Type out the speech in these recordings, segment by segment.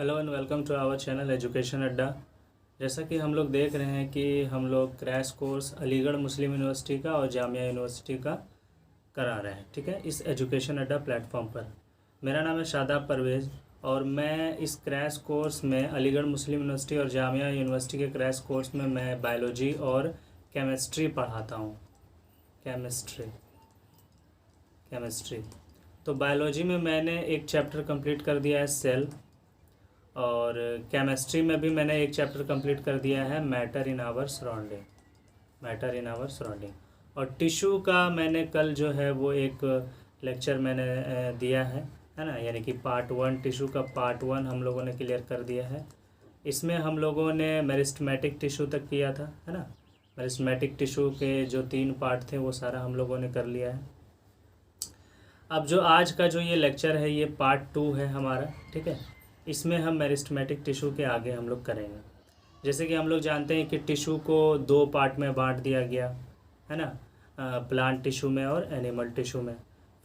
Hello and welcome to our channel education Adda. जैसा कि हम लोग देख रहे हैं कि हम लोग क्रैश कोर्स अलीगढ़ मुस्लिम यूनिवर्सिटी का और जामिया यूनिवर्सिटी का करा रहे हैं, ठीक है, इस एजुकेशन अड्डा प्लेटफॉर्म पर। मेरा नाम है शादाब परवेज़ और मैं इस क्रैश कोर्स में अलीगढ़ मुस्लिम यूनिवर्सिटी और जामिया यूनिवर्सिटी के क्रैश कोर्स में मैं बायोलॉजी और केमिस्ट्री पढ़ाता हूँ। केमिस्ट्री तो बायोलॉजी में मैंने एक चैप्टर कंप्लीट कर दिया है सेल, और केमिस्ट्री में भी मैंने एक चैप्टर कंप्लीट कर दिया है मैटर इन आवर सराउंडिंग। और टिश्यू का मैंने कल जो है वो एक लेक्चर मैंने दिया है ना, यानी कि पार्ट 1 टिश्यू का पार्ट 1 हम लोगों ने क्लियर कर दिया है। इसमें हम लोगों ने मेरिस्टेमेटिक टिश्यू तक किया था, है ना। मेरिस्टेमेटिक टिश्यू के जो 3 पार्ट थे वो सारा हम लोगों ने कर लिया है। अब जो आज का जो ये लेक्चर है ये पार्ट 2 है हमारा, ठीक है। इसमें हम मेरिस्टेमेटिक टिश्यू के आगे हम लोग करेंगे। जैसे कि हम लोग जानते हैं कि टिश्यू को 2 पार्ट में बांट दिया गया है ना, प्लांट टिश्यू में और एनिमल टिश्यू में।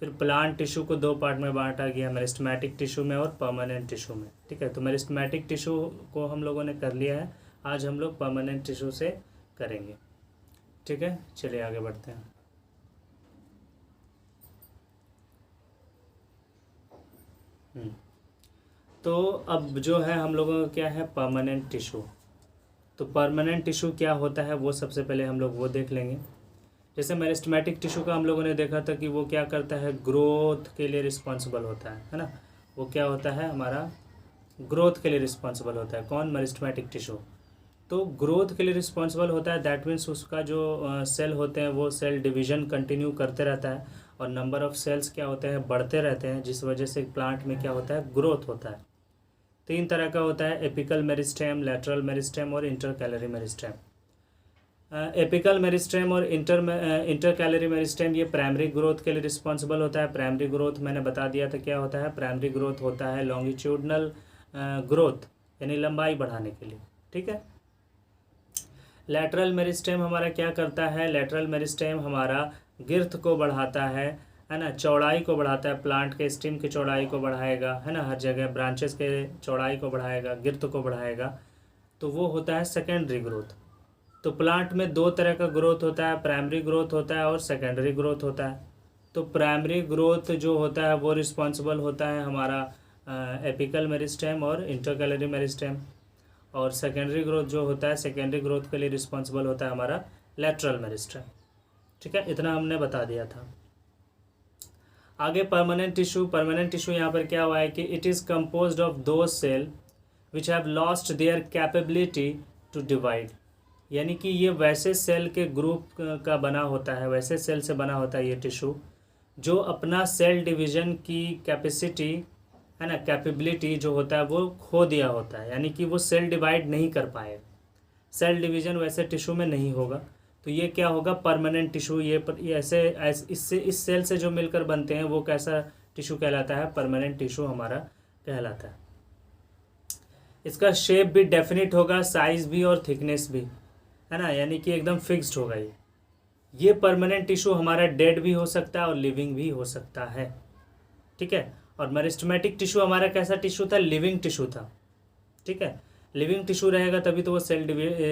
फिर प्लांट टिश्यू को 2 पार्ट में बांटा गया, मेरिस्टेमेटिक टिश्यू में और परमानेंट टिश्यू में, ठीक है। तो मेरिस्टेमेटिक टिश्यू को हम लोगों ने कर लिया है, आज हम लोग परमानेंट टिश्यू से करेंगे, ठीक है। चलिए आगे बढ़ते हैं। तो अब जो है हम लोगों का क्या है, परमानेंट टिश्यू। तो परमानेंट टिश्यू क्या होता है वो सबसे पहले हम लोग वो देख लेंगे। जैसे मेरिस्टेमेटिक टिश्यू का हम लोगों ने देखा था कि वो क्या करता है, ग्रोथ के लिए रिस्पॉन्सिबल होता है ना। वो क्या होता है, हमारा ग्रोथ के लिए रिस्पॉन्सिबल होता है। कौन? Meristematic tissue. तो ग्रोथ के लिए रिस्पॉन्सिबल होता है, दैट मीन्स उसका जो सेल होते हैं वो सेल डिवीजन कंटिन्यू करते रहता है और नंबर ऑफ सेल्स क्या होते हैं, बढ़ते रहते हैं, जिस वजह से प्लांट में क्या होता है, ग्रोथ होता है। 3 तरह का होता है, एपिकल मेरिस्टेम, लैटरल मेरिस्टेम और इंटरकैलरी मेरिस्टेम। एपिकल मेरिस्टेम और इंटरकैलरी मेरिस्टेम ये प्राइमरी ग्रोथ के लिए रिस्पॉन्सिबल होता है। प्राइमरी ग्रोथ मैंने बता दिया था क्या होता है। प्राइमरी ग्रोथ होता है लॉन्गिट्यूडनल ग्रोथ, यानी लंबाई बढ़ाने के लिए, ठीक है। लैटरल मेरिस्टेम हमारा क्या करता है, लैटरल मेरिस्टेम हमारा गिर्थ को बढ़ाता है ना, चौड़ाई को बढ़ाता है, प्लांट के स्टेम की चौड़ाई को बढ़ाएगा, है ना, हर जगह ब्रांचेस के चौड़ाई को बढ़ाएगा, गिर्थ को बढ़ाएगा। तो वो होता है सेकेंडरी ग्रोथ। तो प्लांट में 2 तरह का ग्रोथ होता है, प्राइमरी ग्रोथ होता है और सेकेंडरी ग्रोथ होता है। तो प्राइमरी ग्रोथ जो होता है वो रिस्पॉन्सिबल होता है हमारा एपिकल मेरिस्टेम और इंटरकैलरी मेरिस्टेम, और सेकेंडरी ग्रोथ जो होता है, सेकेंडरी ग्रोथ के लिए रिस्पॉन्सिबल होता है हमारा लैटरल मेरिस्टेम, ठीक है। इतना हमने बता दिया था। आगे परमानेंट टिश्यू यहाँ पर क्या हुआ है कि इट इज़ कंपोज्ड ऑफ दो cell which have lost their capability to divide, यानी कि ये वैसे सेल के ग्रुप का बना होता है, वैसे सेल से बना होता है ये टिश्यू जो अपना सेल डिवीजन की कैपेसिटी, है ना, कैपेबिलिटी जो होता है वो खो दिया होता है, यानी कि वो सेल डिवाइड नहीं कर पाएगा। सेल डिवीजन वैसे टिश्यू में नहीं होगा, तो ये क्या होगा, परमानेंट टिश्यू। ये ऐसे इससे इस सेल से जो मिलकर बनते हैं वो कैसा टिश्यू कहलाता है, परमानेंट टिश्यू हमारा कहलाता है। इसका शेप भी डेफिनेट होगा, साइज भी और थिकनेस भी, है ना, यानी कि एकदम फिक्स्ड होगा ये परमानेंट टिश्यू हमारा डेड भी हो सकता है और लिविंग भी हो सकता है, ठीक है। और मेरिस्टेमेटिक टिश्यू हमारा कैसा टिश्यू था, लिविंग टिश्यू था, ठीक है। लिविंग टिश्यू रहेगा तभी तो वो सेल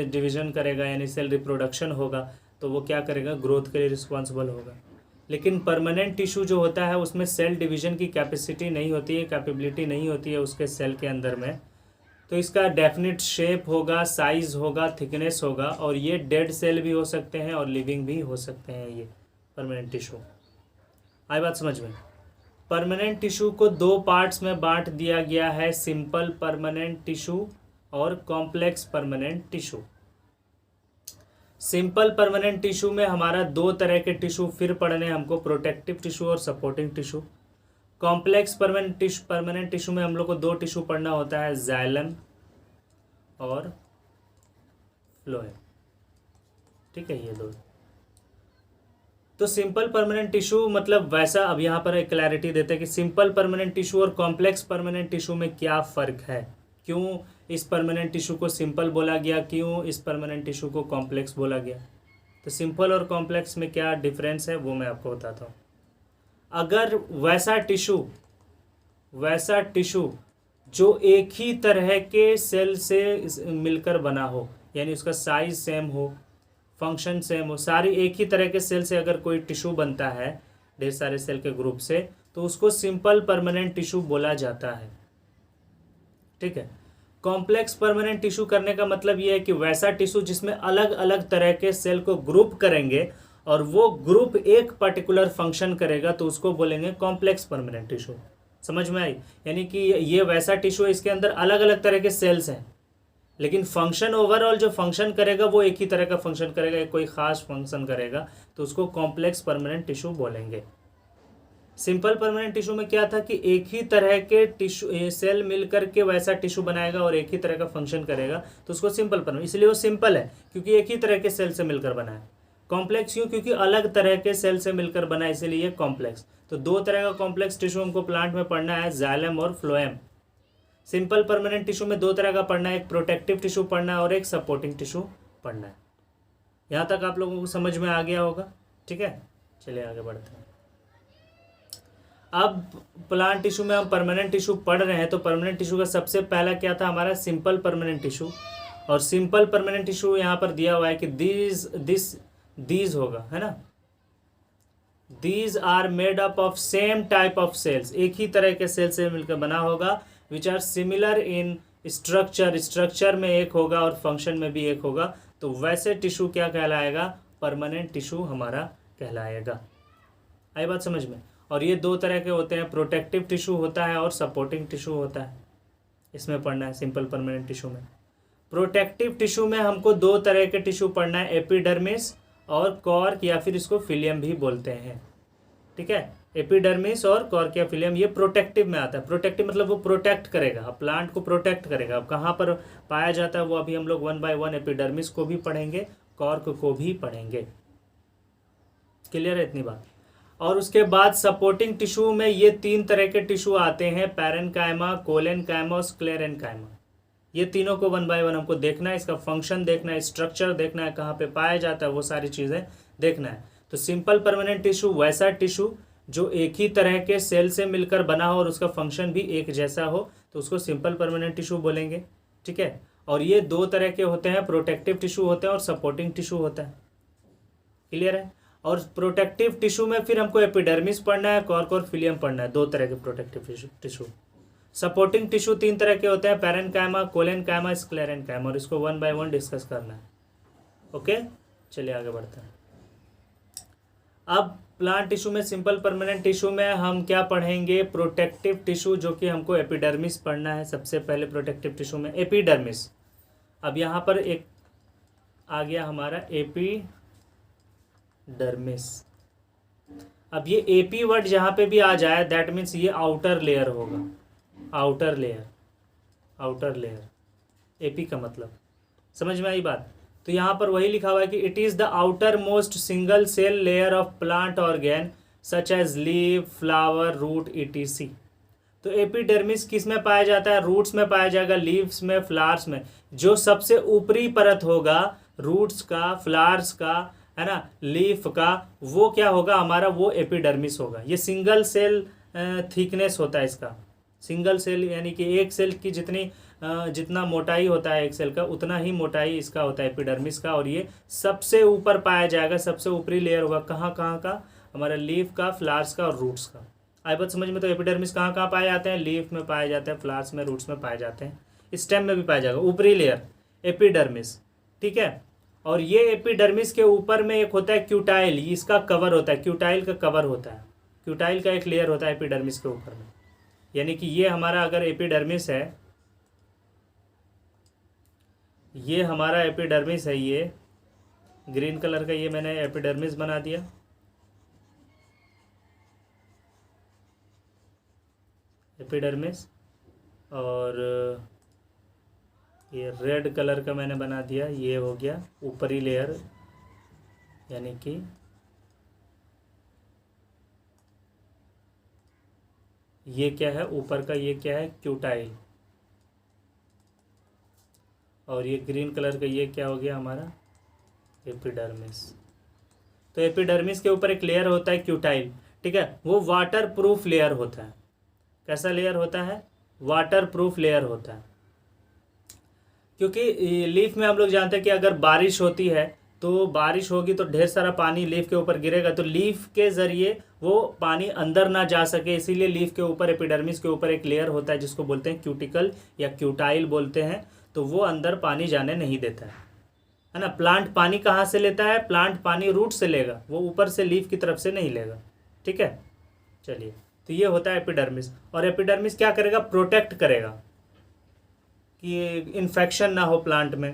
डिवीजन करेगा, यानी सेल रिप्रोडक्शन होगा, तो वो क्या करेगा, ग्रोथ के लिए रिस्पॉन्सिबल होगा। लेकिन परमानेंट टिश्यू जो होता है उसमें सेल डिवीजन की कैपेसिटी नहीं होती है, कैपेबिलिटी नहीं होती है उसके सेल के अंदर में, तो इसका डेफिनेट शेप होगा, साइज होगा, थिकनेस होगा, और ये डेड सेल भी हो सकते हैं और लिविंग भी हो सकते हैं ये परमानेंट टिश्यू। आई बात समझ में? परमानेंट टिश्यू को 2 पार्ट्स में बांट दिया गया है, सिंपल परमानेंट टिश्यू और complex permanent tissue. Simple permanent tissue में हमारा 2 तरह के टिश्यू फिर पढ़ने हमको, प्रोटेक्टिव टिश्यू और supporting tissue. Complex permanent tissue में हम लोग को 2 टिश्यू पढ़ना होता है, जाइलम और फ्लोएम, ठीक है, ये 2। तो सिंपल परमानेंट टिश्यू मतलब वैसा, अब यहाँ पर एक क्लैरिटी देते हैं कि सिंपल परमानेंट टिश्यू और कॉम्प्लेक्स परमानेंट टिश्यू में क्या फ़र्क है, क्यों इस परमानेंट टिश्यू को सिंपल बोला गया, क्यों इस परमानेंट टिश्यू को कॉम्प्लेक्स बोला गया। तो सिंपल और कॉम्प्लेक्स में क्या डिफरेंस है वो मैं आपको बताता हूँ। अगर वैसा टिश्यू जो एक ही तरह के सेल से मिलकर बना हो, यानी उसका साइज सेम हो, फंक्शन सेम हो, सारी एक ही तरह के सेल से अगर कोई टिश्यू बनता है ढेर सारे सेल के ग्रुप से, तो उसको सिंपल परमानेंट टिश्यू बोला जाता है। ठीक है। कॉम्प्लेक्स परमानेंट टिश्यू करने का मतलब ये है कि वैसा टिश्यू जिसमें अलग अलग तरह के सेल को ग्रुप करेंगे और वो ग्रुप एक पर्टिकुलर फंक्शन करेगा, तो उसको बोलेंगे कॉम्प्लेक्स परमानेंट टिश्यू। समझ में आई? यानी कि ये वैसा टिश्यू है, इसके अंदर अलग अलग तरह के सेल्स हैं, लेकिन फंक्शन ओवरऑल जो फंक्शन करेगा वो एक ही तरह का फंक्शन करेगा, एक कोई खास फंक्शन करेगा, तो उसको कॉम्प्लेक्स परमानेंट टिश्यू बोलेंगे। सिंपल परमानेंट टिश्यू में क्या था कि एक ही तरह के टिश्यू सेल मिलकर के वैसा टिश्यू बनाएगा और एक ही तरह का फंक्शन करेगा, तो उसको सिंपल परमानेंट, इसलिए वो सिंपल है क्योंकि एक ही तरह के सेल से मिलकर बना है। कॉम्प्लेक्स क्यों? क्योंकि अलग तरह के सेल से मिलकर बना है, इसीलिए कॉम्प्लेक्स। तो दो तरह का कॉम्प्लेक्स टिश्यू हमको प्लांट में पढ़ना है, जाइलम और फ्लोएम। सिंपल परमानेंट टिश्यू में दो तरह का पढ़ना है, एक प्रोटेक्टिव टिश्यू पढ़ना है और एक सपोर्टिंग टिश्यू पढ़ना है। यहाँ तक आप लोगों को समझ में आ गया होगा। ठीक है, चलिए आगे बढ़ते हैं। अब प्लांट टिश्यू में हम परमानेंट टिश्यू पढ़ रहे हैं, तो परमानेंट टिश्यू का सबसे पहला क्या था हमारा? Simple permanent tissue. और सिंपल परमानेंट टिश्यू यहाँ पर दिया हुआ है कि दीज होगा, है ना। These are made up of same type of cells, एक ही तरह के सेल से मिलकर बना होगा, which are similar in structure, structure में एक होगा और फंक्शन में भी एक होगा, तो वैसे टिश्यू क्या कहलाएगा? परमानेंट टिश्यू हमारा कहलाएगा। आई बात समझ में? और ये दो तरह के होते हैं, प्रोटेक्टिव टिश्यू होता है और सपोर्टिंग टिश्यू होता है, इसमें पढ़ना है सिंपल परमानेंट टिश्यू में। प्रोटेक्टिव टिश्यू में हमको दो तरह के टिश्यू पढ़ना है, एपिडर्मिस और कॉर्क, या फिर इसको फिलियम भी बोलते हैं। ठीक है, एपिडर्मिस और कॉर्क या फिलियम, ये प्रोटेक्टिव में आता है। प्रोटेक्टिव मतलब वो प्रोटेक्ट करेगा, प्लांट को प्रोटेक्ट करेगा। अब कहाँ पर पाया जाता है वो अभी हम लोग 1 by 1 एपिडर्मिस को भी पढ़ेंगे, कॉर्क को भी पढ़ेंगे। क्लियर है इतनी बात? और उसके बाद सपोर्टिंग टिश्यू में ये तीन तरह के टिश्यू आते हैं, पैरेन्काइमा, कोलेनकाइमा और स्क्लेरेन्काइमा। ये तीनों को 1 by 1 हमको देखना है, इसका फंक्शन देखना है, स्ट्रक्चर देखना है, कहाँ पे पाया जाता है, वो सारी चीज़ें देखना है। तो सिंपल परमानेंट टिश्यू वैसा टिश्यू जो एक ही तरह के सेल से मिलकर बना हो और उसका फंक्शन भी एक जैसा हो, तो उसको सिंपल परमानेंट टिश्यू बोलेंगे। ठीक है, और ये दो तरह के होते हैं, प्रोटेक्टिव टिश्यू होता है और सपोर्टिंग टिश्यू होता है। क्लियर है? और प्रोटेक्टिव टिश्यू में फिर हमको एपिडर्मिस पढ़ना है, कॉर्क और फिलियम पढ़ना है, दो तरह के प्रोटेक्टिव टिश्यू। सपोर्टिंग टिश्यू तीन तरह के होते हैं, पैरेन्काइमा, कोलेनकाइमा, स्क्लेरेन्काइमा, और इसको 1 by 1 डिस्कस करना है। ओके, चलिए आगे बढ़ते हैं। अब प्लांट टिश्यू में, सिंपल परमानेंट टिश्यू में हम क्या पढ़ेंगे? प्रोटेक्टिव टिश्यू, जो कि हमको एपिडर्मिस पढ़ना है सबसे पहले। प्रोटेक्टिव टिश्यू में एपिडर्मिस, अब यहाँ पर एक आ गया हमारा एपिडर्मिस। अब ये एपी वर्ड जहाँ पे भी आ जाए, दैट मीन्स ये आउटर लेयर होगा, outer layer, outer layer, AP का मतलब। समझ में आई बात? तो यहाँ पर वही लिखा हुआ है कि it is the outermost single cell layer of plant organ such as leave, flower, root, etc। तो एपिडर्मिस किस में पाया जाता है? रूट्स में पाया जाएगा, लीव्स में, फ्लावर्स में। जो सबसे ऊपरी परत होगा रूट्स का, फ्लावर्स का, है ना, लीफ का, वो क्या होगा हमारा? वो एपिडर्मिस होगा। ये सिंगल सेल थिकनेस होता है इसका। सिंगल सेल यानी कि एक सेल की जितना मोटाई होता है एक सेल का, उतना ही मोटाई इसका होता है एपिडर्मिस का। और ये सबसे ऊपर पाया जाएगा, सबसे ऊपरी लेयर होगा। कहाँ कहाँ का? हमारा लीफ का, फ्लावर्स का और रूट्स का। आई बात समझ में? तो एपिडर्मिस कहाँ कहाँ पाए जाते हैं? लीफ में पाए जाते हैं, फ्लावर्स में, रूट्स में पाए जाते हैं, स्टेम में भी पाया जाएगा, ऊपरी लेयर एपिडर्मिस। ठीक है, और ये एपिडर्मिस के ऊपर में एक होता है क्यूटाइल, इसका कवर होता है, क्यूटाइल का कवर होता है, क्यूटाइल का एक लेयर होता है एपिडर्मिस के ऊपर में। यानी कि ये हमारा अगर एपिडर्मिस है, ये हमारा एपिडर्मिस है, ये ग्रीन कलर का, ये मैंने एपिडर्मिस बना दिया। एपिडर्मिस, और ये रेड कलर का मैंने बना दिया, ये हो गया ऊपरी लेयर, यानी कि ये क्या है ऊपर का? ये क्या है? क्यूटाइल। और ये ग्रीन कलर का ये क्या हो गया हमारा? एपिडर्मिस। तो एपिडर्मिस के ऊपर एक लेयर होता है क्यूटाइल। ठीक है, वो वाटर प्रूफ लेयर होता है। कैसा लेयर होता है? वाटर प्रूफ लेयर होता है। क्योंकि लीफ में हम लोग जानते हैं कि अगर बारिश होती है तो बारिश होगी तो ढेर सारा पानी लीफ के ऊपर गिरेगा, तो लीफ के ज़रिए वो पानी अंदर ना जा सके, इसीलिए लीफ के ऊपर एपिडर्मिस के ऊपर एक लेयर होता है जिसको बोलते हैं क्यूटिकल या क्यूटाइल बोलते हैं, तो वो अंदर पानी जाने नहीं देता है ना। प्लांट पानी कहाँ से लेता है? प्लांट पानी रूट से लेगा, वो ऊपर से लीफ की तरफ से नहीं लेगा। ठीक है, चलिए, तो ये होता है एपिडर्मिस। और एपिडर्मिस क्या करेगा? प्रोटेक्ट करेगा कि इन्फेक्शन ना हो प्लांट में,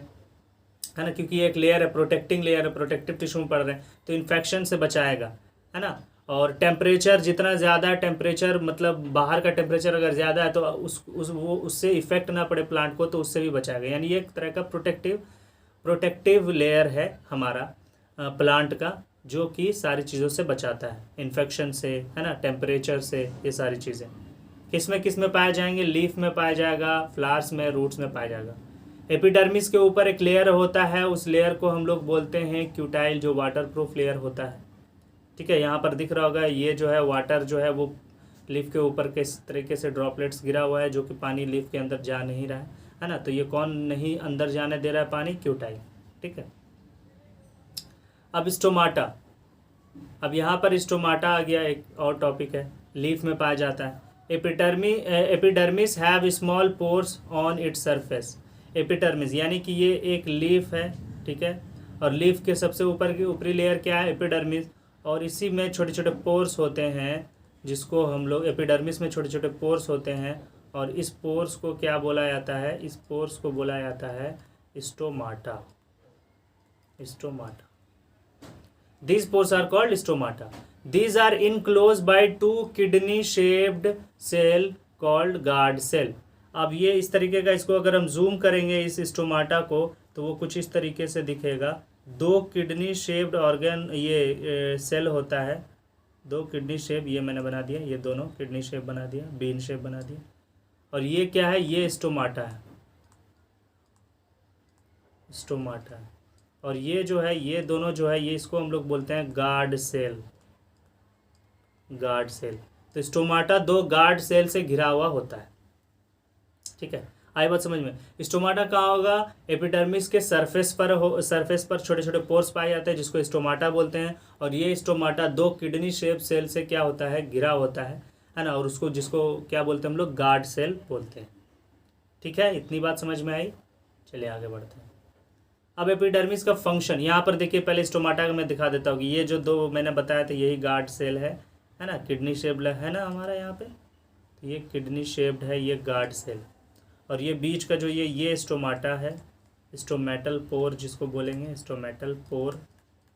है ना, क्योंकि ये एक लेयर है, प्रोटेक्टिंग लेयर है, प्रोटेक्टिव टिश्यू में पड़ रहे हैं तो इन्फेक्शन से बचाएगा, है ना। और टेम्परेचर जितना ज़्यादा टेम्परेचर, मतलब बाहर का टेम्परेचर अगर ज़्यादा है तो उससे इफेक्ट ना पड़े प्लांट को, तो उससे भी बचाएगा। यानी ये एक तरह का प्रोटेक्टिव लेयर है हमारा प्लांट का, जो कि सारी चीज़ों से बचाता है, इन्फेक्शन से, है ना, टेम्परेचर से, ये सारी चीज़ें किस में पाए जाएंगे? लीफ में पाया जाएगा, फ्लावर्स में, रूट्स में पाया जाएगा। एपिडर्मिस के ऊपर एक लेयर होता है, उस लेयर को हम लोग बोलते हैं क्यूटाइल, जो वाटर प्रूफ लेयर होता है। ठीक है, यहाँ पर दिख रहा होगा, ये जो है वाटर जो है वो लीफ के ऊपर किस तरीके से ड्रॉपलेट्स गिरा हुआ है, जो कि पानी लीफ के अंदर जा नहीं रहा है ना। तो ये कौन नहीं अंदर जाने दे रहा है पानी? क्यूटाइल। ठीक है, अब स्टोमाटा, अब यहाँ पर स्टोमाटा आ गया, एक और टॉपिक है, लीफ में पाया जाता है। Epidermis have small pores on its surface. Epidermis यानी कि ये एक लीफ है, ठीक है, और लीफ के सबसे ऊपर की ऊपरी लेयर क्या है? एपिडर्मिस, और इसी में छोटे छोटे पोर्स होते हैं, जिसको हम लोग, एपिडर्मिस में छोटे छोटे पोर्स होते हैं, और इस पोर्स को क्या बोला जाता है? इस पोर्स को बोला जाता है stomata. These pores are called stomata. These are enclosed by two kidney shaped cell called guard cell. अब ये इस तरीके का, इसको अगर हम जूम करेंगे इस स्टोमाटा को, तो वो कुछ इस तरीके से दिखेगा। दो किडनी शेप्ड ऑर्गन, ये सेल होता है, दो किडनी शेप, ये मैंने बना दिया, ये दोनों किडनी शेप बना दिया, बीन शेप बना दिया। और ये क्या है? ये स्टोमाटा है, स्टोमाटा है। और ये जो है, ये दोनों जो है, ये इसको हम लोग बोलते हैं गार्ड सेल। तो स्टोमाटा दो गार्ड सेल से घिरा हुआ होता है। ठीक है, आई बात समझ में? स्टोमाटा कहाँ होगा? एपिडर्मिस के सरफेस पर छोटे छोटे पोर्स पाए जाते हैं, जिसको स्टोमाटा बोलते हैं। और ये स्टोमाटा दो किडनी शेप सेल से क्या होता है? घिरा होता है ना। और उसको, जिसको क्या बोलते हैं हम लोग? गार्ड सेल बोलते हैं। ठीक है, इतनी बात समझ में आई? चलिए आगे बढ़ते हैं। अब एपिडर्मिस का फंक्शन यहाँ पर देखिए, पहले स्टोमाटा का मैं दिखा देता हूँ कि ये जो दो मैंने बताया था, यही गार्ड सेल है ना, किडनी शेप्ड है ना हमारा यहाँ पे, तो ये किडनी शेप्ड है, ये गार्ड सेल। और ये बीच का जो ये स्टोमाटा है, स्टोमेटल पोर जिसको बोलेंगे, स्टोमेटल पोर,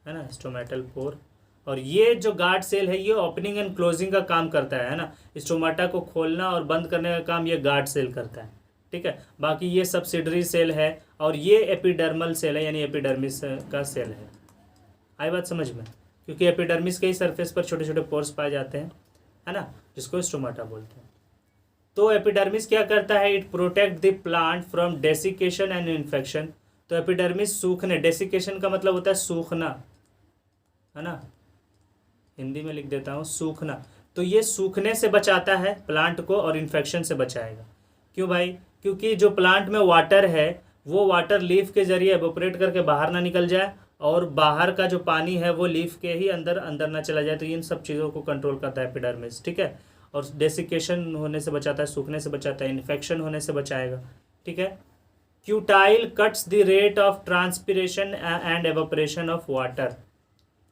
है ना, स्टोमेटल पोर। और ये जो गार्ड सेल है, ये ओपनिंग एंड क्लोजिंग का काम करता है ना, स्टोमाटा को खोलना और बंद करने का काम ये गार्ड सेल करता है। ठीक है, बाकी ये सब्सिडरी सेल है, और ये एपिडर्मल सेल है, यानी एपिडर्मिस का सेल है। आई बात समझ में? क्योंकि एपिडर्मिस के ही सरफेस पर छोटे छोटे पोर्स पाए जाते हैं, है ना, जिसको स्टोमाटा बोलते हैं। तो एपिडर्मिस क्या करता है? It protect the plant from desiccation and infection. तो एपिडर्मिस सूखने, डेसिकेशन का मतलब होता है सूखना, है ना, हिंदी में लिख देता हूँ, सूखना। तो ये सूखने से बचाता है प्लांट को, और इन्फेक्शन से बचाएगा। क्यों भाई? क्योंकि जो प्लांट में वाटर है, वो वाटर लीफ के जरिए एवोपरेट करके बाहर ना निकल जाए, और बाहर का जो पानी है वो लीफ के ही अंदर ना चला जाए। तो इन सब चीज़ों को कंट्रोल करता है एपिडर्मिस। ठीक है, और डेसिकेशन होने से बचाता है, सूखने से बचाता है, इन्फेक्शन होने से बचाएगा। ठीक है, cuticle cuts the rate of transpiration and evaporation of water.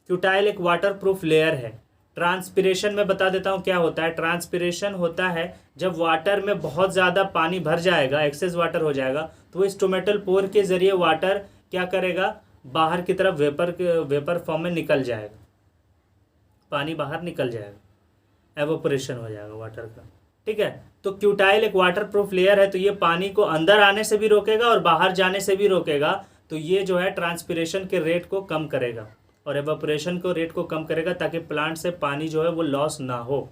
Cuticle एक वाटर प्रूफ लेयर है। ट्रांसपिरेशन में बता देता हूँ क्या होता है। ट्रांसपिरेशन होता है जब वाटर में बहुत ज़्यादा पानी भर जाएगा, एक्सेस वाटर हो जाएगा, तो वो स्टोमेटल पोर के ज़रिए वाटर क्या करेगा? बाहर की तरफ वेपर फॉर्म में निकल जाएगा, पानी बाहर निकल जाएगा, एवोपरेशन हो जाएगा वाटर का। ठीक है, तो क्यूटाइल एक वाटर प्रूफ लेयर है, तो ये पानी को अंदर आने से भी रोकेगा और बाहर जाने से भी रोकेगा। तो ये जो है ट्रांसपिरेशन के रेट को कम करेगा और एवोपरेशन को रेट को कम करेगा, ताकि प्लांट से पानी जो है वो लॉस ना हो।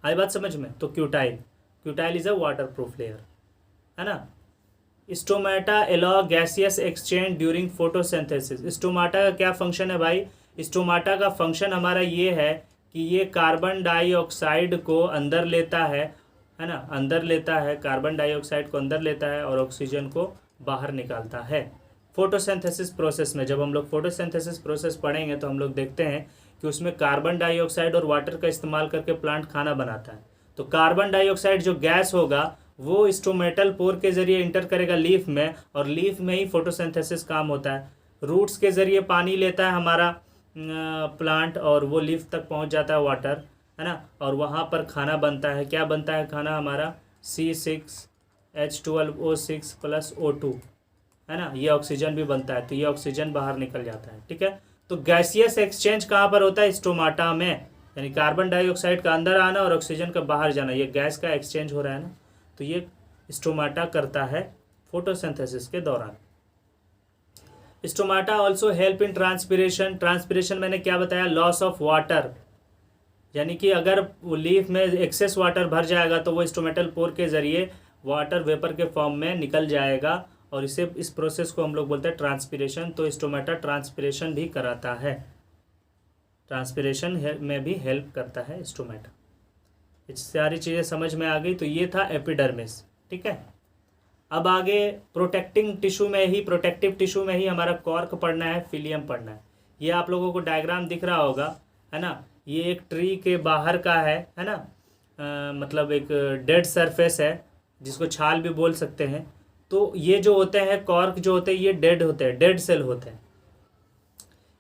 आई बात समझ में? तो cuticle is a water proof layer, है ना। Stomata allow gaseous exchange during photosynthesis. Stomata का क्या फंक्शन है भाई? स्टोमाटा का फंक्शन हमारा ये है कि ये कार्बन डाइऑक्साइड को अंदर लेता है है ना, अंदर लेता है, कार्बन डाइऑक्साइड को अंदर लेता है और ऑक्सीजन को बाहर निकालता है। फोटोसिंथेसिस प्रोसेस में जब हम लोग फोटोसिंथेसिस प्रोसेस पढ़ेंगे तो हम लोग देखते हैं कि उसमें कार्बन डाइऑक्साइड और वाटर का इस्तेमाल करके प्लांट खाना बनाता है। तो कार्बन डाइऑक्साइड जो गैस होगा वो स्टोमेटल पोर के जरिए इंटर करेगा लीफ में, और लीफ में ही फोटोसिंथेसिस काम होता है। रूट्स के जरिए पानी लेता है हमारा प्लांट और वो लीफ तक पहुंच जाता है वाटर, है ना, और वहाँ पर खाना बनता है। क्या बनता है खाना हमारा? C6H12O6 + O2, है ना, ये ऑक्सीजन भी बनता है, तो ये ऑक्सीजन बाहर निकल जाता है। ठीक है, तो गैसियस एक्सचेंज कहाँ पर होता है? स्टोमाटा में, यानी कार्बन डाइऑक्साइड का अंदर आना और ऑक्सीजन का बाहर जाना, ये गैस का एक्सचेंज हो रहा है ना, तो ये स्टोमाटा करता है फोटोसिंथेसिस के दौरान। Stomata also help in transpiration. Transpiration मैंने क्या बताया? लॉस ऑफ वाटर, यानी कि अगर लीफ में एक्सेस वाटर भर जाएगा तो वो स्टोमेटल पोर के जरिए वाटर वेपर के फॉर्म में निकल जाएगा, और इस प्रोसेस को हम लोग बोलते हैं ट्रांसपिरेशन। तो स्टोमाटा ट्रांसपिरेशन भी कराता है, ट्रांसपिरेशन में भी हेल्प करता है स्टोमाटा। ये सारी चीज़ें समझ में आ गई। तो ये था एपिडर्मिस। ठीक है, अब आगे प्रोटेक्टिव टिश्यू में ही हमारा कॉर्क पढ़ना है, फिलियम पढ़ना है। ये आप लोगों को डायग्राम दिख रहा होगा, है ना, ये एक ट्री के बाहर का है ना, मतलब एक डेड सरफेस है जिसको छाल भी बोल सकते हैं। तो ये जो होते हैं कॉर्क जो होते हैं ये डेड होते हैं, डेड सेल होते हैं,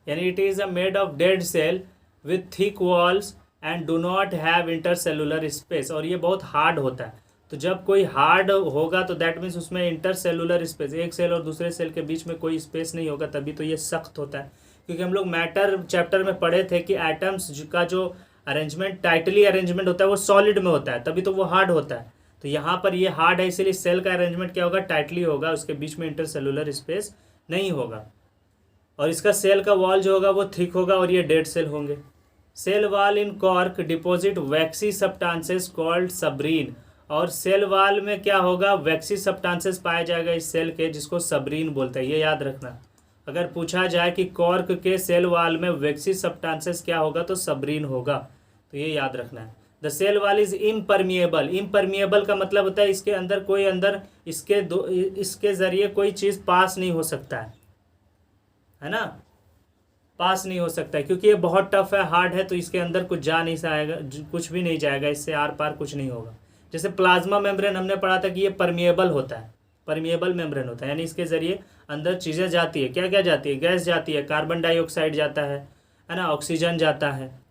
यानी it is made of dead cell with thick walls and do not have intercellular space, और ये बहुत हार्ड होता है। तो जब कोई हार्ड होगा तो दैट मीन्स उसमें इंटरसेलुलर स्पेस, एक सेल और दूसरे सेल के बीच में कोई स्पेस नहीं होगा, तभी तो ये सख्त होता है। क्योंकि हम लोग मैटर चैप्टर में पढ़े थे कि एटम्स का जो अरेंजमेंट, टाइटली अरेंजमेंट होता है वो सॉलिड में होता है, तभी तो वो हार्ड होता है। तो यहाँ पर ये हार्ड है, इसीलिए सेल का अरेंजमेंट क्या होगा? टाइटली होगा, उसके बीच में इंटरसेलुलर स्पेस नहीं होगा, और इसका सेल का वॉल जो होगा वो थिक होगा, और ये डेड सेल होंगे। सेल वॉल इन कॉर्क डिपोजिट वैक्सी सब्सटेंसेस कॉल्ड सब्रीन, और सेल वॉल में क्या होगा? वैक्सी सब्सटेंसेस पाया जाएगा इस सेल के, जिसको सब्रीन बोलते हैं। ये याद रखना, अगर पूछा जाए कि कॉर्क के सेल वॉल में वैक्सी सब्सटेंसेस क्या होगा तो सब्रीन होगा, तो ये याद रखना है। The cell wall is impermeable. Impermeable का मतलब होता है इसके अंदर कोई इसके जरिए कोई चीज़ पास नहीं हो सकता है ना, पास नहीं हो सकता है, क्योंकि ये बहुत टफ है, हार्ड है, तो इसके अंदर कुछ जा नहीं जाएगा, कुछ भी नहीं जाएगा, इससे आर पार कुछ नहीं होगा। जैसे प्लाज्मा मेम्ब्रेन हमने पढ़ा था कि ये परमिएबल होता है, परमिएबल मेम्ब्रेन होता है, यानी इसके जरिए अंदर चीज़ें जाती है। क्या क्या जाती है? गैस जाती है, कार्बन डाइऑक्साइड जाता है ना, ऑक्सीजन जाता है,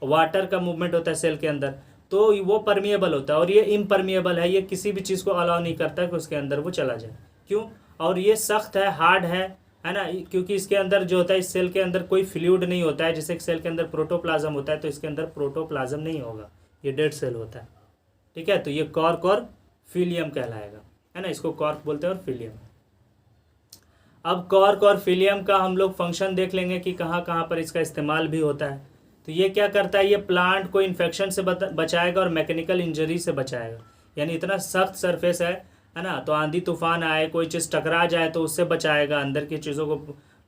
वाटर का मूवमेंट होता है सेल के अंदर, तो वो परमिएबल होता है। और ये इम्परमिएबल है, ये किसी भी चीज़ को अलाउ नहीं करता कि उसके अंदर वो चला जाए। क्यों? और ये सख्त है, हार्ड है ना, क्योंकि इसके अंदर जो होता है, इस सेल के अंदर कोई फ्लूइड नहीं होता है। जैसे सेल के अंदर प्रोटोप्लाज्म होता है, तो इसके अंदर प्रोटोप्लाज्म नहीं होगा, ये डेड सेल होता है। ठीक है, तो ये कॉर्क और फिलियम कहलाएगा, है ना, इसको कॉर्क बोलते हैं और फिलियम। अब कॉर्क और फिलियम का हम लोग फंक्शन देख लेंगे कि कहाँ कहाँ पर इसका इस्तेमाल भी होता है। तो ये क्या करता है? ये प्लांट को इन्फेक्शन से बचाएगा और मैकेनिकल इंजरी से बचाएगा। यानी इतना सख्त सरफेस है ना, तो आंधी तूफान आए, कोई चीज़ टकरा जाए तो उससे बचाएगा, अंदर की चीज़ों को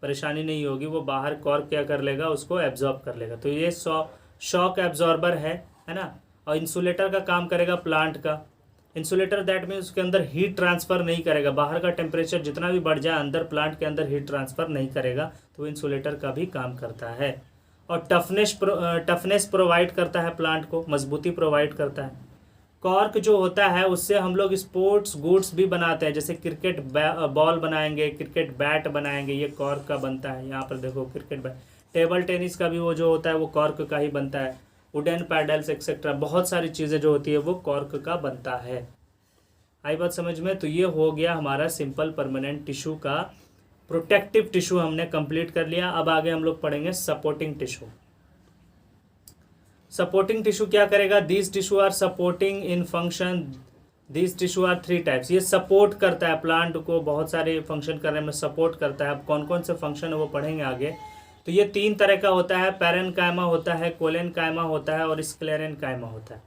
परेशानी नहीं होगी, वो बाहर कॉर्क क्या कर लेगा? उसको एब्जॉर्ब कर लेगा। तो ये शॉक एब्जॉर्बर है ना, और इंसुलेटर का काम करेगा प्लांट का। इंसुलेटर दैट मीन्स उसके अंदर हीट ट्रांसफ़र नहीं करेगा, बाहर का टेम्परेचर जितना भी बढ़ जाए अंदर प्लांट के अंदर हीट ट्रांसफ़र नहीं करेगा, तो वो इंसुलेटर का भी काम करता है। और टफनेस प्रोवाइड करता है, प्लांट को मजबूती प्रोवाइड करता है। कॉर्क जो होता है उससे हम लोग स्पोर्ट्स गुड्स भी बनाते हैं, जैसे क्रिकेट बॉल बनाएंगे, क्रिकेट बैट बनाएंगे, ये कॉर्क का बनता है। यहाँ पर देखो क्रिकेट बैट, टेबल टेनिस का भी वो जो होता है वो कॉर्क का ही बनता है, वुडन पैडल्स एक्सेट्रा, बहुत सारी चीज़ें जो होती है वो कॉर्क का बनता है। आई बात समझ में? तो ये हो गया हमारा सिंपल परमानेंट टिश्यू का प्रोटेक्टिव टिश्यू हमने कंप्लीट कर लिया। अब आगे हम लोग पढ़ेंगे सपोर्टिंग टिश्यू। सपोर्टिंग टिश्यू क्या करेगा? These tissue are supporting in function, these tissue are 3 types. ये सपोर्ट करता है प्लांट को, बहुत सारे फंक्शन करने में सपोर्ट करता है। अब कौन कौन से फंक्शन है वो पढ़ेंगे आगे। तो ये 3 तरह का होता है, पैरेनकाइमा होता है, कोलेनकाइमा होता है और स्क्लेरेनकाइमा होता है।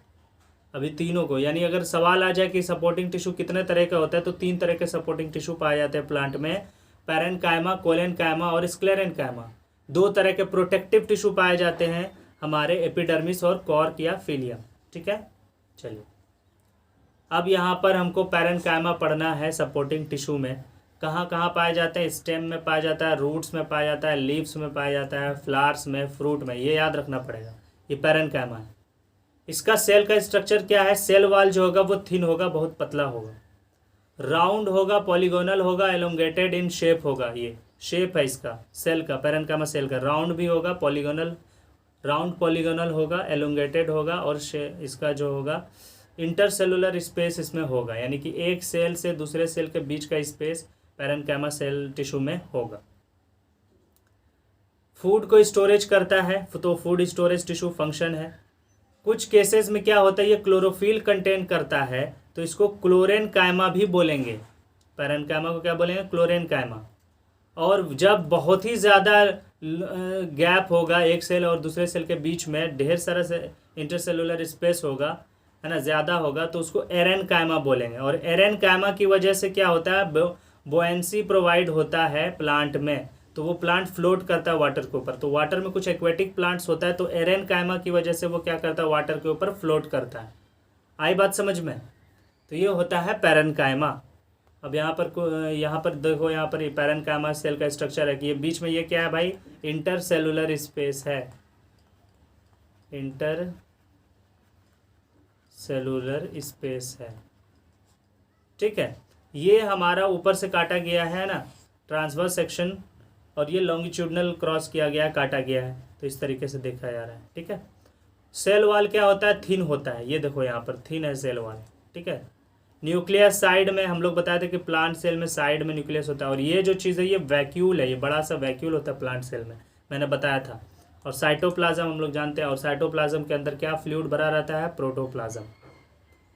अभी तीनों को, यानी अगर सवाल आ जाए कि सपोर्टिंग टिश्यू कितने तरह का होता है, तो 3 तरह के सपोर्टिंग टिश्यू पाए जाते हैं प्लांट में, पैरेनकाइमा, कोलेनकाइमा और स्क्लेरेनकाइमा। 2 तरह के प्रोटेक्टिव टिश्यू पाए जाते हैं हमारे एपिडर्मिस और कॉर्क या फिलियम। ठीक है, चलिए अब यहाँ पर हमको पैरेन्काइमा पढ़ना है सपोर्टिंग टिश्यू में। कहाँ कहाँ पाए जाते हैं? स्टेम में पाया जाता है, रूट्स में पाया जाता है, लीव्स में पाया जाता है, फ्लावर्स में, फ्रूट में। ये याद रखना पड़ेगा, ये पैरेन्काइमा है। इसका सेल का स्ट्रक्चर क्या है? सेल वाल जो होगा वो थिन होगा, बहुत पतला होगा, राउंड होगा, पॉलीगोनल होगा, एलोंगेटेड इन शेप होगा। ये शेप है इसका सेल का, पैरेन्काइमा सेल का। राउंड भी होगा, पॉलीगोनल, राउंड पॉलीगोनल होगा, एलोंगेटेड होगा, और इसका जो होगा इंटरसेलुलर स्पेस इसमें होगा, यानी कि एक सेल से दूसरे सेल के बीच का स्पेस पैरेन्काइमा सेल टिश्यू में होगा। फूड को स्टोरेज करता है, तो फूड स्टोरेज टिश्यू फंक्शन है। कुछ केसेस में क्या होता है, ये क्लोरोफिल कंटेन करता है, तो इसको क्लोरेनकाइमा भी बोलेंगे। पैरेन्काइमा को क्या बोलेंगे? क्लोरेनकाइमा। और जब बहुत ही ज़्यादा गैप होगा एक सेल और दूसरे सेल के बीच में, ढेर सारा से इंटरसेलुलर स्पेस होगा, है ना, ज़्यादा होगा, तो उसको एरेनकाइमा बोलेंगे। और एरेनकाइमा की वजह से क्या होता है? बोएंसी प्रोवाइड होता है प्लांट में, तो वो प्लांट फ्लोट करता है वाटर के ऊपर। तो वाटर में कुछ एक्वेटिक प्लांट्स होता है, तो एरेनकाइमा की वजह से वो क्या करता है? वाटर के ऊपर फ्लोट करता है। आई बात समझ में? तो ये होता है पैरेन्काइमा। अब यहाँ पर देखो, यहाँ पर पैरेन्काइमा सेल का स्ट्रक्चर है कि ये बीच में ये क्या है भाई? इंटरसेलुलर स्पेस है, इंटर सेलुलर स्पेस है, ठीक है। ये हमारा ऊपर से काटा गया है ना, ट्रांसवर्स सेक्शन, और ये लॉन्गिट्यूडनल क्रॉस किया गया, काटा गया है, तो इस तरीके से देखा जा रहा है, ठीक है। सेल वाल क्या होता है? थिन होता है। ये देखो यहाँ पर थिन है सेल वाल, ठीक है। न्यूक्लियस साइड में हम लोग बताए थे कि प्लांट सेल में साइड में न्यूक्लियस होता है, और ये जो चीज़ है ये वैक्यूल है, ये बड़ा सा वैक्यूल होता है प्लांट सेल में, मैंने बताया था। और साइटोप्लाज्म हम लोग जानते हैं, और साइटोप्लाज्म के अंदर क्या फ्लूइड भरा रहता है? प्रोटोप्लाज्म।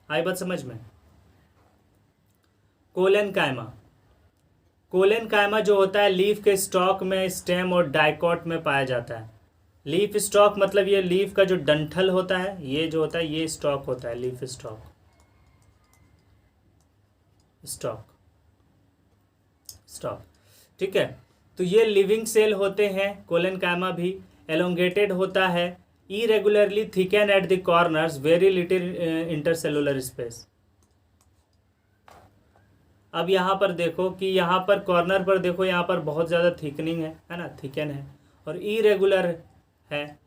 आई बात समझ में? कोलेनकाइमा, कोलेनकाइमा जो होता है लीफ के स्टॉक में, स्टेम और डाइकॉट में पाया जाता है। लीफ स्टॉक मतलब ये लीफ का जो डंठल होता है, ये जो होता है ये स्टॉक होता है, लीफ स्टॉक, स्टॉक, स्टॉक, ठीक है। तो ये लिविंग सेल होते हैं। कोलेनकाइमा भी एलोंगेटेड होता है, irregularly thicken at the corners, very little intercellular space. अब यहाँ पर देखो कि यहाँ पर कॉर्नर पर देखो, यहाँ पर बहुत ज़्यादा थिकनिंग है ना, थिकन है, और इरेगुलर है,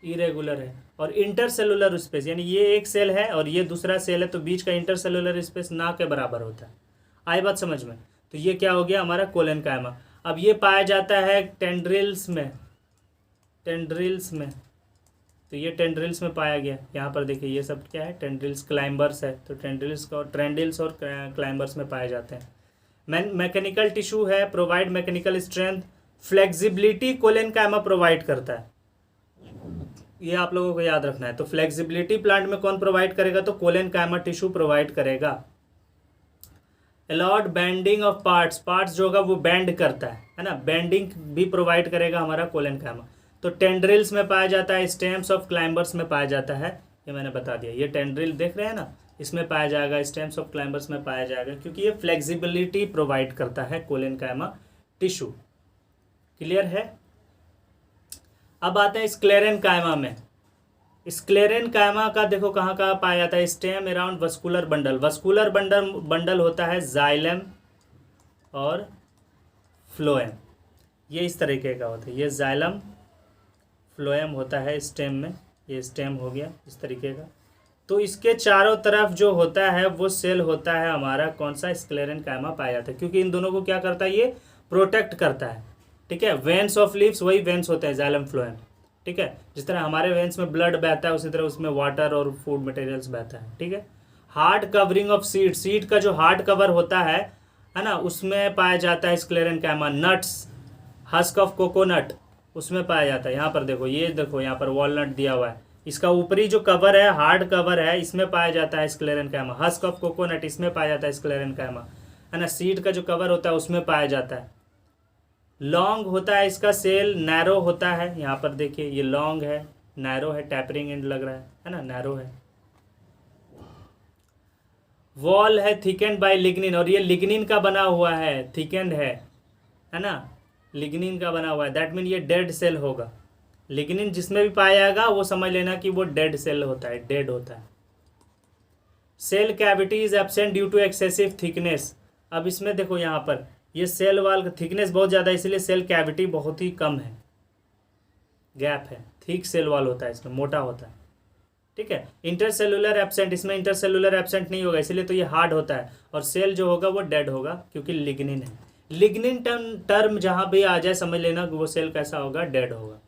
इरेगुलर है, और इंटरसेलुलर स्पेस, यानी ये एक सेल है और ये दूसरा सेल है, तो बीच का इंटरसेलुलर स्पेस ना के बराबर होता है। आई बात समझ में? तो ये क्या हो गया हमारा? कोलेनकाइमा। अब ये पाया जाता है टेंड्रिल्स में, टेंड्रिल्स में, तो ये टेंड्रिल्स में पाया गया। यहाँ पर देखिए ये सब क्या है? टेंड्रिल्स, क्लाइंबर्स है, तो टेंड्रिल्स और ट्रेंडिल्स और क्लाइंबर्स में पाए जाते हैं। मैकेनिकल टिश्यू है, provide mechanical strength, flexibility collenchyma provide करता है, ये आप लोगों को याद रखना है। तो फ्लेक्सिबिलिटी प्लांट में कौन प्रोवाइड करेगा? तो कोलेनकाइमा टिश्यू प्रोवाइड करेगा। Allowed bending of parts, parts जो होगा वो बेंड करता है ना, बेंडिंग भी प्रोवाइड करेगा हमारा कोलेनकाइमा। तो टेंड्रिल्स में पाया जाता है, स्टेम्स ऑफ क्लाइंबर्स में पाया जाता है, ये मैंने बता दिया। ये टेंड्रिल देख रहे हैं ना, इसमें पाया जाएगा, स्टेम्स ऑफ क्लाइंबर्स में पाया जाएगा, क्योंकि ये फ्लेक्सिबिलिटी प्रोवाइड करता है कोलेनकाइमा टिश्यू। क्लियर है? अब आते हैं स्क्लेरेनकाइमा में। स्क्लेरेनकाइमा का देखो कहाँ कहाँ पाया जाता है? Stem around vascular bundle, vascular bundle होता है जाइलम और फ्लोएम, ये इस तरीके का होता है। ये जाइलम फ्लोएम होता है स्टेम में, ये स्टेम हो गया इस तरीके का। तो इसके चारों तरफ जो होता है वो सेल होता है हमारा कौन सा? स्क्लेरेनकाइमा पाया जाता है, क्योंकि इन दोनों को क्या करता है? ये प्रोटेक्ट करता है, ठीक है। वेन्स ऑफ लीव्स वही वेन्स होते हैं, जाइलम फ्लोएम, ठीक है। जिस तरह हमारे वेन्स में ब्लड बहता है उसी तरह उसमें वाटर और फूड मटेरियल्स बहता है, ठीक है। Hard covering of seed, seed का जो हार्ड कवर होता है ना, उसमें पाया जाता है sclerenchyma. Nuts, husk of coconut, उसमें पाया जाता है। यहाँ पर देखो, ये देखो यहाँ पर वॉलनट दिया हुआ है, इसका ऊपरी जो कवर है, हार्ड कवर है, इसमें पाया जाता है स्क्लेरेनकाइमा। हस्क ऑफ कोकोनट, इसमें पाया जाता है स्क्लेरेनकाइमा, है ना। सीड का जो कवर होता है उसमें पाया जाता है। लॉन्ग होता है इसका सेल, नैरो होता है, यहाँ पर देखिए ये लॉन्ग है, नैरो है, टैपरिंग एंड लग रहा है ना, नैरो है। वॉल है थिकेंड बाय लिग्निन, और ये लिग्निन का बना हुआ है, थिकेंड है ना, लिग्निन का बना हुआ है। दैट मीन ये डेड सेल होगा। लिग्निन जिसमें भी पाया जाएगा वो समझ लेना कि वो डेड सेल होता है, डेड होता है। Cell cavity is absent due to excessive thickness. अब इसमें देखो यहाँ पर ये सेल वाल का थिकनेस बहुत ज़्यादा है, इसलिए सेल कैविटी बहुत ही कम है, गैप है, थिक सेल वाल होता है, इसमें मोटा होता है, ठीक है। इंटरसेलुलर एब्सेंट, इसमें इंटरसेलुलर एब्सेंट नहीं होगा, इसलिए तो ये हार्ड होता है, और सेल जो होगा वो डेड होगा क्योंकि लिग्निन है। लिग्निन टर्म जहाँ भी आ जाए समझ लेना वो सेल कैसा होगा, डेड होगा।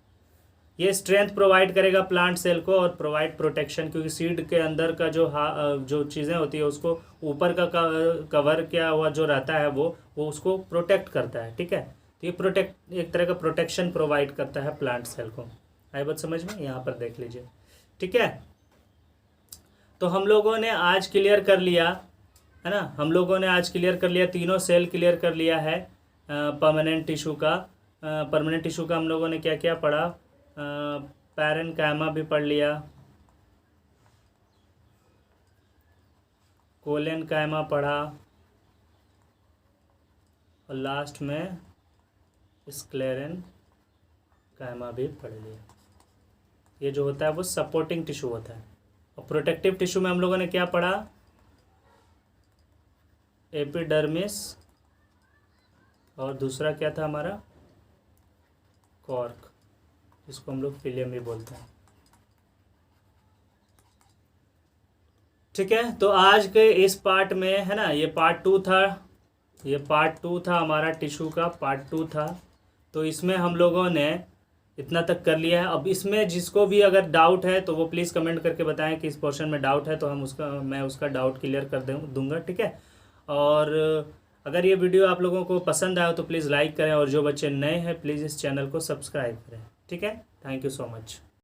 ये स्ट्रेंथ प्रोवाइड करेगा प्लांट सेल को और प्रोवाइड प्रोटेक्शन, क्योंकि सीड के अंदर का जो चीज़ें होती है उसको ऊपर का कवर किया हुआ जो रहता है वो उसको प्रोटेक्ट करता है, ठीक है। तो ये एक तरह का प्रोटेक्शन प्रोवाइड करता है प्लांट सेल को। आई बात समझ में, यहाँ पर देख लीजिए, ठीक है। तो हम लोगों ने आज क्लियर कर लिया है ना, हम लोगों ने आज क्लियर कर लिया, तीनों सेल क्लियर कर लिया है परमानेंट टिश्यू का। परमानेंट टिश्यू का हम लोगों ने क्या क्या पढ़ा, पैरेन्काइमा भी पढ़ लिया, कोलेनकाइमा पढ़ा, और लास्ट में स्क्लेरेनकाइमा भी पढ़ लिया। ये जो होता है वो सपोर्टिंग टिश्यू होता है। और प्रोटेक्टिव टिश्यू में हम लोगों ने क्या पढ़ा, एपिडर्मिस, और दूसरा क्या था हमारा, कॉर्क, इसको हम लोग फिलियम भी बोलते हैं, ठीक है। तो आज के इस पार्ट में है ना, ये पार्ट 2 था, ये पार्ट 2 था हमारा, टिश्यू का पार्ट 2 था। तो इसमें हम लोगों ने इतना तक कर लिया है। अब इसमें जिसको भी अगर डाउट है तो वो प्लीज़ कमेंट करके बताएं कि इस पोर्शन में डाउट है, तो मैं उसका डाउट क्लियर कर दूंगा, ठीक है। और अगर ये वीडियो आप लोगों को पसंद आया तो प्लीज़ लाइक करें, और जो बच्चे नए हैं प्लीज़ इस चैनल को सब्सक्राइब करें, ठीक है। Thank you so much.